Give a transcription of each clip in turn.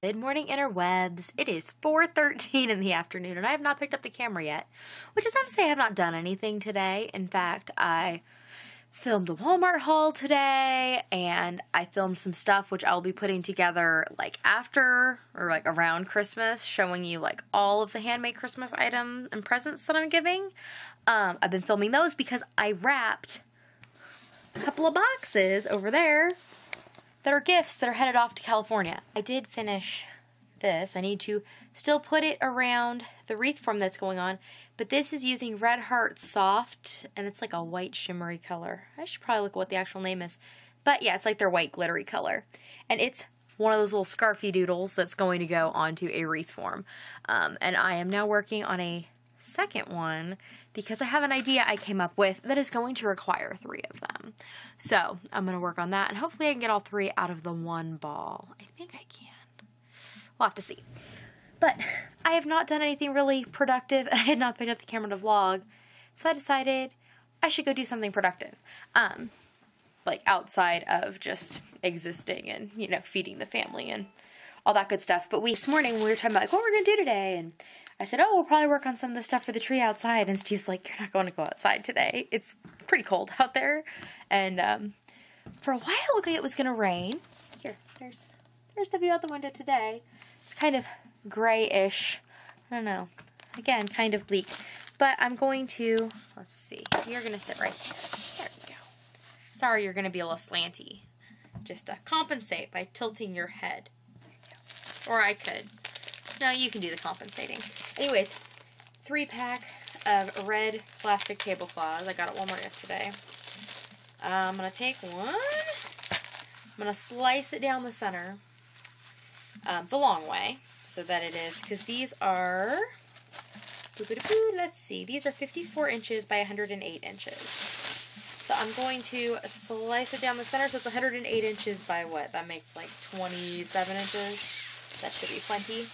Good morning, interwebs. It is 4:13 in the afternoon, and I have not picked up the camera yet, which is not to say I have not done anything today. In fact, I filmed a Walmart haul today, and I filmed some stuff which I'll be putting together like after or like around Christmas, showing you like all of the handmade Christmas items and presents that I'm giving. I've been filming those because I wrapped a couple of boxes over there that are gifts that are headed off to California. I did finish this. I need to still put it around the wreath form that's going on, but this is using Red Heart Soft, and it's like a white shimmery color. I should probably look at what the actual name is. But yeah, it's like their white glittery color. And it's one of those little scarfy doodles that's going to go onto a wreath form. And I am now working on a second one because I have an idea I came up with that is going to require 3 of them. So I'm going to work on that, and hopefully I can get all 3 out of the one ball. I think I can. We'll have to see. But I have not done anything really productive. I had not picked up the camera to vlog, so I decided I should go do something productive. Like outside of just existing and, you know, feeding the family and all that good stuff. But this morning we were talking about like what we're going to do today, and I said, oh, we'll probably work on some of the stuff for the tree outside. And Steve's like, you're not going to go outside today. It's pretty cold out there. And for a while, it looked like it was going to rain. Here, there's the view out the window today. It's kind of grayish. I don't know. Again, kind of bleak. But I'm going to, let's see. You're going to sit right here. There we go. Sorry, you're going to be a little slanty. Just compensate by tilting your head. There you go. Or I could. No, you can do the compensating. Anyways, 3-pack of red plastic tablecloths. I got at Walmart yesterday. I'm going to take one. I'm going to slice it down the center the long way so that it is, because these are, let's see, these are 54 inches by 108 inches. So I'm going to slice it down the center, so it's 108 inches by what? That makes like 27 inches. That should be plenty.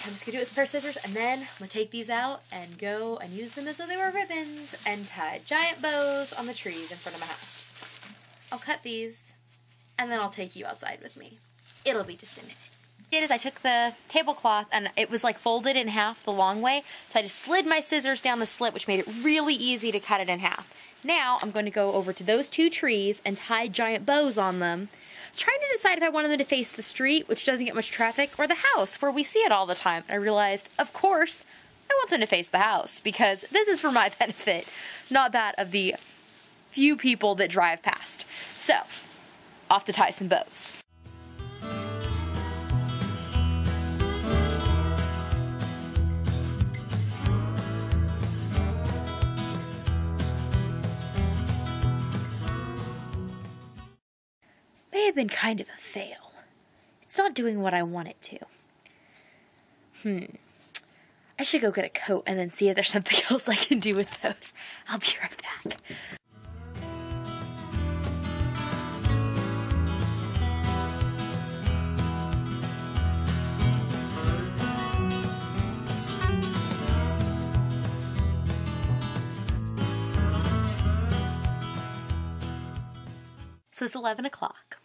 I'm just going to do it with a pair of scissors, and then I'm going to take these out and go and use them as though they were ribbons and tie giant bows on the trees in front of my house. I'll cut these, and then I'll take you outside with me. It'll be just a minute. What I did is I took the tablecloth, and it was like folded in half the long way, so I just slid my scissors down the slit, which made it really easy to cut it in half. Now I'm going to go over to those 2 trees and tie giant bows on them. I was trying to decide if I wanted them to face the street, which doesn't get much traffic, or the house, where we see it all the time. And I realized, of course, I want them to face the house, because this is for my benefit, not that of the few people that drive past. So, off to tie some bows. May have been kind of a fail. It's not doing what I want it to. I should go get a coat and then see if there's something else I can do with those. I'll be right back. So it's 11 o'clock.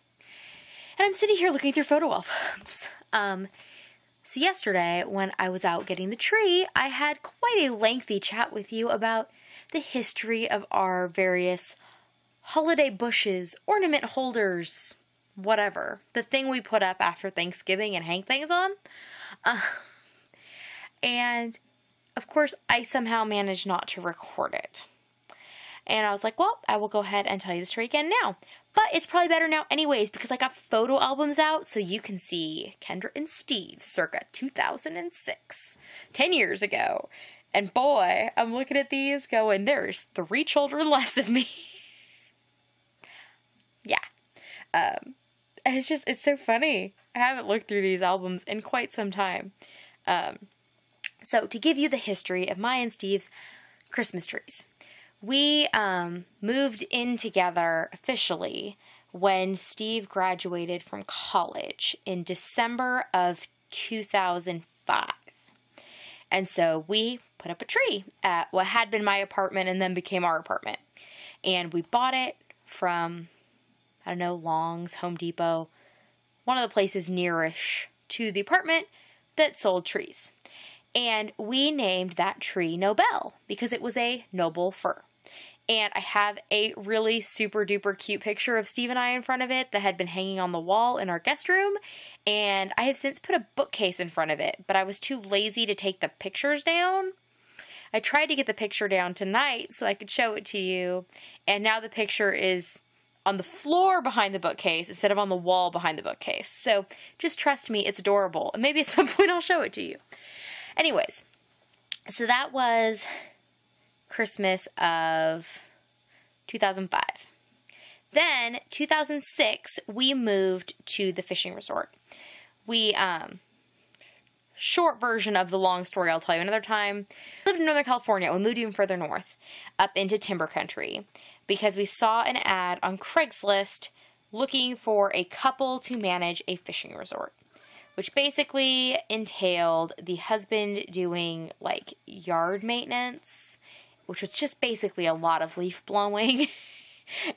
And I'm sitting here looking through photo albums. So yesterday, when I was out getting the tree, I had quite a lengthy chat with you about the history of our various holiday bushes, ornament holders, whatever. The thing we put up after Thanksgiving and hang things on. And, of course, I somehow managed not to record it. And I was like, well, I will go ahead and tell you the story again now. But it's probably better now anyways, because I got photo albums out, so you can see Kendra and Steve circa 2006, 10 years ago. And boy, I'm looking at these going, there's 3 children less of me. Yeah. And it's so funny. I haven't looked through these albums in quite some time. So to give you the history of my and Steve's Christmas trees. We moved in together officially when Steve graduated from college in December of 2005. And so we put up a tree at what had been my apartment and then became our apartment. And we bought it from, I don't know, Long's, Home Depot, one of the places nearish to the apartment that sold trees. And we named that tree Nobel because it was a noble fir. And I have a really super duper cute picture of Steve and I in front of it that had been hanging on the wall in our guest room. And I have since put a bookcase in front of it, but I was too lazy to take the pictures down. I tried to get the picture down tonight so I could show it to you. And now the picture is on the floor behind the bookcase instead of on the wall behind the bookcase. So just trust me, it's adorable. And maybe at some point I'll show it to you. Anyways, so that was Christmas of 2005. Then, 2006, we moved to the fishing resort. We, short version of the long story I'll tell you another time. We lived in Northern California. We moved even further north, up into timber country, because we saw an ad on Craigslist looking for a couple to manage a fishing resort, which basically entailed the husband doing, like, yard maintenance, which was just basically a lot of leaf blowing,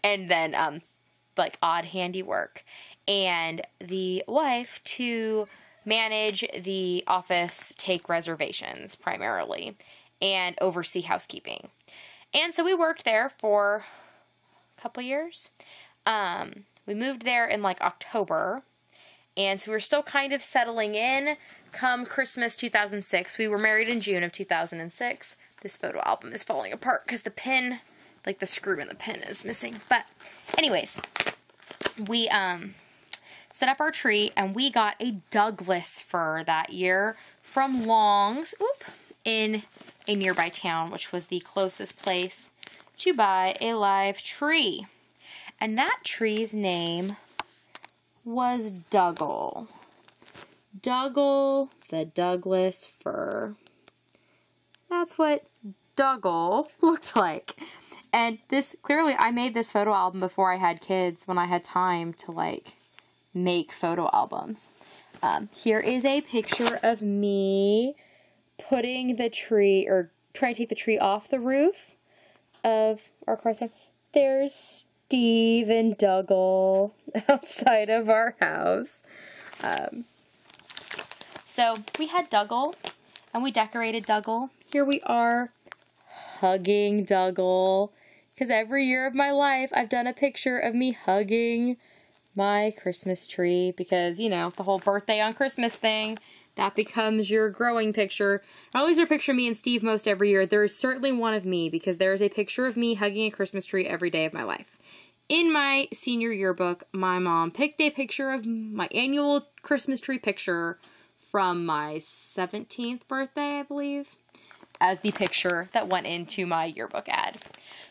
and then, like, odd handiwork, and the wife to manage the office, take reservations, primarily, and oversee housekeeping. And so we worked there for a couple years. We moved there in, like, October, and so we were still kind of settling in come Christmas 2006. We were married in June of 2006. This photo album is falling apart because the pin, like the screw in the pin, is missing. But anyways, we set up our tree, and we got a Douglas fir that year from Long's in a nearby town, which was the closest place to buy a live tree. And that tree's name was Dougal. Dougal the Douglas fir. That's what Dougal looked like. And this, clearly, I made this photo album before I had kids, when I had time to, like, make photo albums. Here is a picture of me putting the tree, or trying to take the tree off the roof of our car's house. There's Steve and Dougal outside of our house. So we had Dougal, and we decorated Dougal. Here we are hugging Dougal, because every year of my life I've done a picture of me hugging my Christmas tree, because, you know, the whole birthday on Christmas thing, that becomes your growing picture. Not only is there a picture of me and Steve most every year, there is certainly one of me, because there is a picture of me hugging a Christmas tree every day of my life. In my senior yearbook, my mom picked a picture of my annual Christmas tree picture from my 17th birthday, I believe, as the picture that went into my yearbook ad.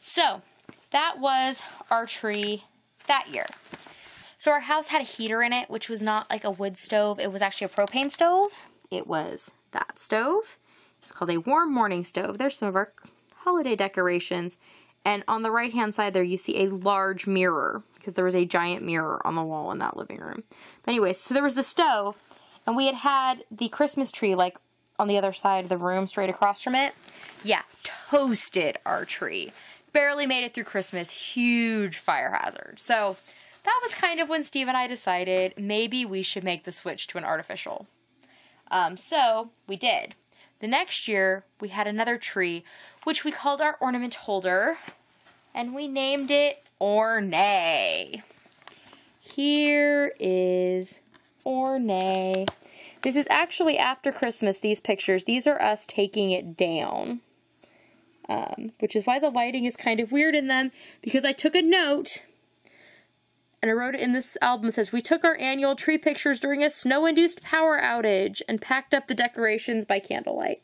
So, that was our tree that year. So our house had a heater in it, which was not like a wood stove. It was actually a propane stove. It was that stove. It's called a warm morning stove. There's some of our holiday decorations. And on the right-hand side there, you see a large mirror, because there was a giant mirror on the wall in that living room. But anyways, so there was the stove, and we had the Christmas tree, like, on the other side of the room, straight across from it. Yeah, toasted our tree. Barely made it through Christmas. Huge fire hazard. So that was kind of when Steve and I decided maybe we should make the switch to an artificial. So we did. The next year, we had another tree, which we called our ornament holder, and we named it Ornay. Here is Ornay. This is actually after Christmas, these pictures. These are us taking it down, which is why the lighting is kind of weird in them, because I took a note, and I wrote it in this album. It says, we took our annual tree pictures during a snow-induced power outage and packed up the decorations by candlelight.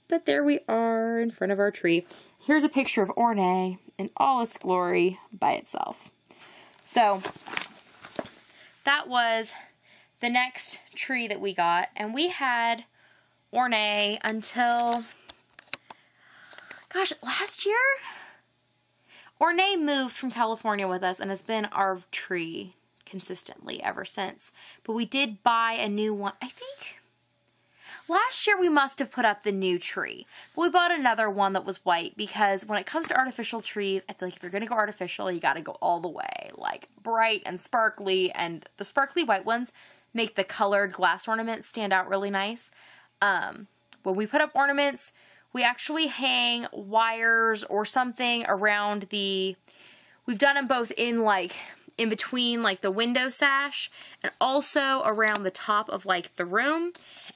But there we are in front of our tree. Here's a picture of Ornay in all its glory by itself. So that was the next tree that we got, and we had Ornay until, gosh, last year? Ornay moved from California with us and has been our tree consistently ever since. But we did buy a new one, I think, last year we must have put up the new tree. But we bought another one that was white because when it comes to artificial trees, I feel like if you're going to go artificial, you got to go all the way. Like bright and sparkly, and the sparkly white ones make the colored glass ornaments stand out really nice. When we put up ornaments, we actually hang wires or something around the, we've done them both in like, in between like the window sash and also around the top of like the room.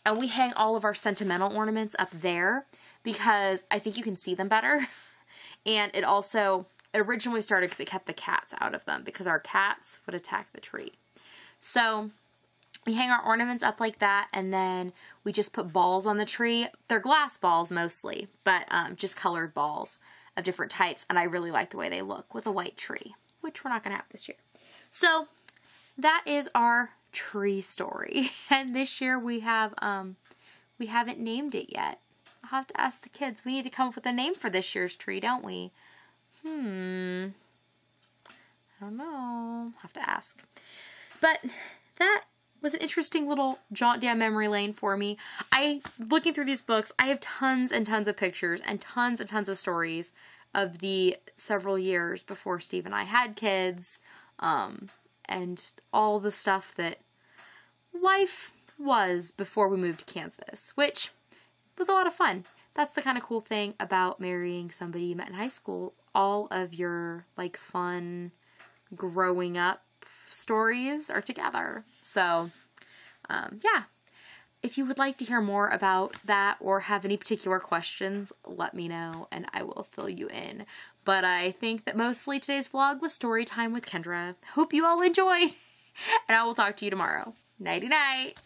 And we hang all of our sentimental ornaments up there because I think you can see them better. And it also, it originally started because it kept the cats out of them because our cats would attack the tree. So we hang our ornaments up like that, and then we just put balls on the tree. They're glass balls mostly, but just colored balls of different types, and I really like the way they look with a white tree, which we're not going to have this year. So that is our tree story, and this year we haven't named it yet. I'll have to ask the kids. We need to come up with a name for this year's tree, don't we? I don't know. I'll have to ask. But that was an interesting little jaunt down memory lane for me. Looking through these books, I have tons and tons of pictures and tons of stories of the several years before Steve and I had kids, and all the stuff that life was before we moved to Kansas, which was a lot of fun. That's the kind of cool thing about marrying somebody you met in high school. All of your like fun growing up stories are together. So yeah, if you would like to hear more about that or have any particular questions, let me know and I will fill you in. But I think that mostly today's vlog was story time with Kendra. Hope you all enjoyed, and I will talk to you tomorrow. Nighty night.